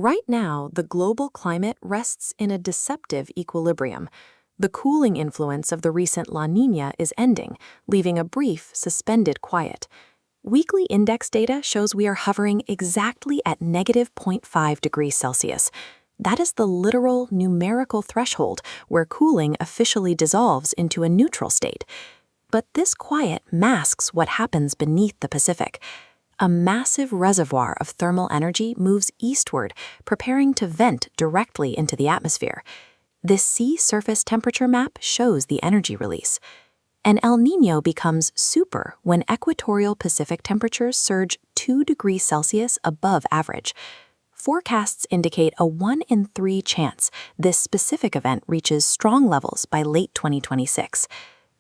Right now, the global climate rests in a deceptive equilibrium. The cooling influence of the recent La Niña is ending, leaving a brief, suspended quiet. Weekly index data shows we are hovering exactly at negative zero point 0.5 degrees Celsius. That is the literal numerical threshold where cooling officially dissolves into a neutral state. But this quiet masks what happens beneath the Pacific. A massive reservoir of thermal energy moves eastward, preparing to vent directly into the atmosphere. This sea surface temperature map shows the energy release. An El Niño becomes super when equatorial Pacific temperatures surge 2 degrees Celsius above average. Forecasts indicate a 1 in 3 chance this specific event reaches strong levels by late 2026.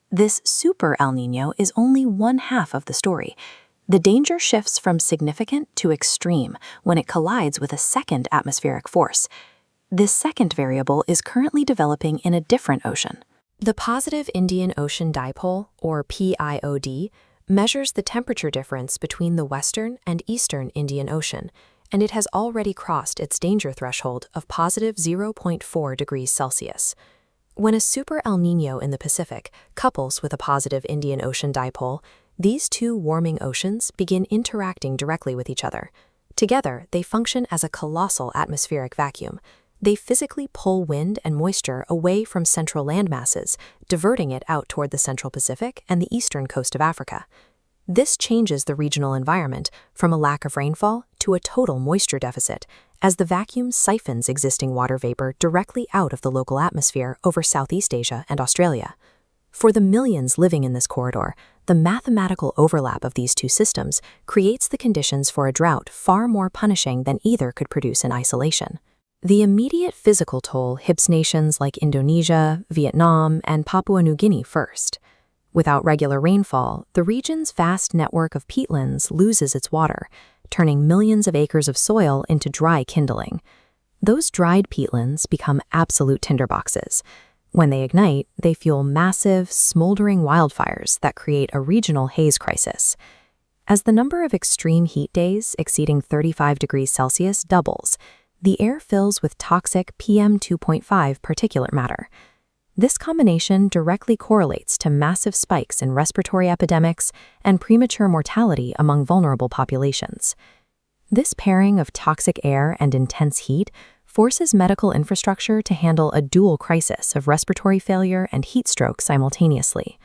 This Super El Niño is only one half of the story. The danger shifts from significant to extreme when it collides with a second atmospheric force. This second variable is currently developing in a different ocean. The positive Indian Ocean Dipole, or pIOD, measures the temperature difference between the western and eastern Indian Ocean, and it has already crossed its danger threshold of positive 0.4 degrees Celsius. When a Super El Niño in the Pacific couples with a positive Indian Ocean Dipole, these two warming oceans begin interacting directly with each other. Together, they function as a colossal atmospheric vacuum. They physically pull wind and moisture away from central landmasses, diverting it out toward the central Pacific and the eastern coast of Africa. This changes the regional environment from a lack of rainfall to a total moisture deficit, as the vacuum siphons existing water vapor directly out of the local atmosphere over Southeast Asia and Australia. For the millions living in this corridor, the mathematical overlap of these two systems creates the conditions for a drought far more punishing than either could produce in isolation. The immediate physical toll hits nations like Indonesia, Vietnam, and Papua New Guinea first. Without regular rainfall, the region's vast network of peatlands loses its water, turning millions of acres of soil into dry kindling. Those dried peatlands become absolute tinderboxes. When they ignite, they fuel massive, smoldering wildfires that create a regional haze crisis. As the number of extreme heat days exceeding 35 degrees Celsius doubles, the air fills with toxic PM2.5 particulate matter. This combination directly correlates to massive spikes in respiratory epidemics and premature mortality among vulnerable populations. This pairing of toxic air and intense heat forces medical infrastructure to handle a dual crisis of respiratory failure and heat stroke simultaneously.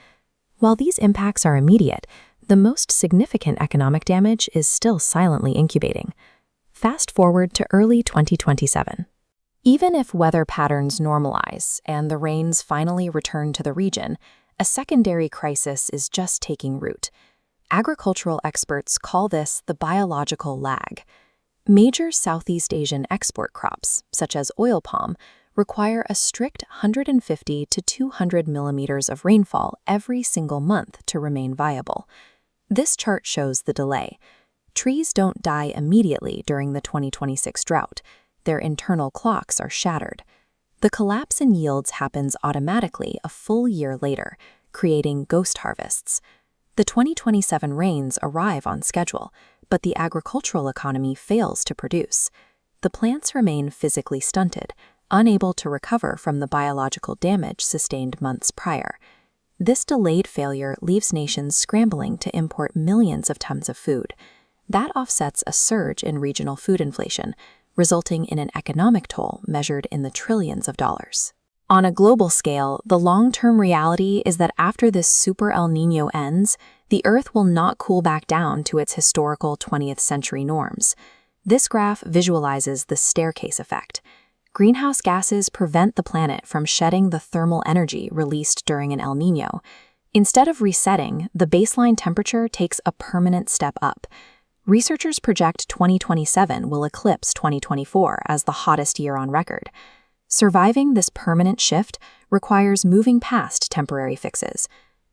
While these impacts are immediate, the most significant economic damage is still silently incubating. Fast forward to early 2027. Even if weather patterns normalize and the rains finally return to the region, a secondary crisis is just taking root. Agricultural experts call this the biological lag. Major Southeast Asian export crops, such as oil palm, require a strict 150 to 200 millimeters of rainfall every single month to remain viable. This chart shows the delay. Trees don't die immediately during the 2026 drought. Their internal clocks are shattered. The collapse in yields happens automatically a full year later, creating ghost harvests. The 2027 rains arrive on schedule, but the agricultural economy fails to produce. The plants remain physically stunted, unable to recover from the biological damage sustained months prior. This delayed failure leaves nations scrambling to import millions of tons of food. That offsets a surge in regional food inflation, resulting in an economic toll measured in the trillions of dollars. On a global scale, the long-term reality is that after this Super El Niño ends, the Earth will not cool back down to its historical 20th century norms. This graph visualizes the staircase effect. Greenhouse gases prevent the planet from shedding the thermal energy released during an El Niño. Instead of resetting, the baseline temperature takes a permanent step up. Researchers project 2027 will eclipse 2024 as the hottest year on record. Surviving this permanent shift requires moving past temporary fixes.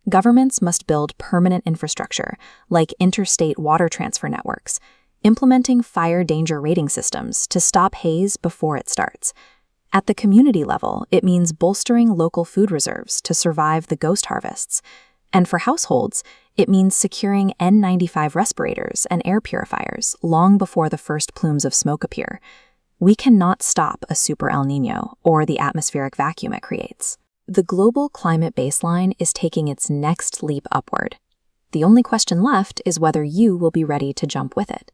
Governments must build permanent infrastructure, like interstate water transfer networks, implementing fire danger rating systems to stop haze before it starts. At the community level, it means bolstering local food reserves to survive the ghost harvests. And for households, it means securing N95 respirators and air purifiers long before the first plumes of smoke appear. We cannot stop a Super El Niño or the atmospheric vacuum it creates. The global climate baseline is taking its next leap upward. The only question left is whether you will be ready to jump with it.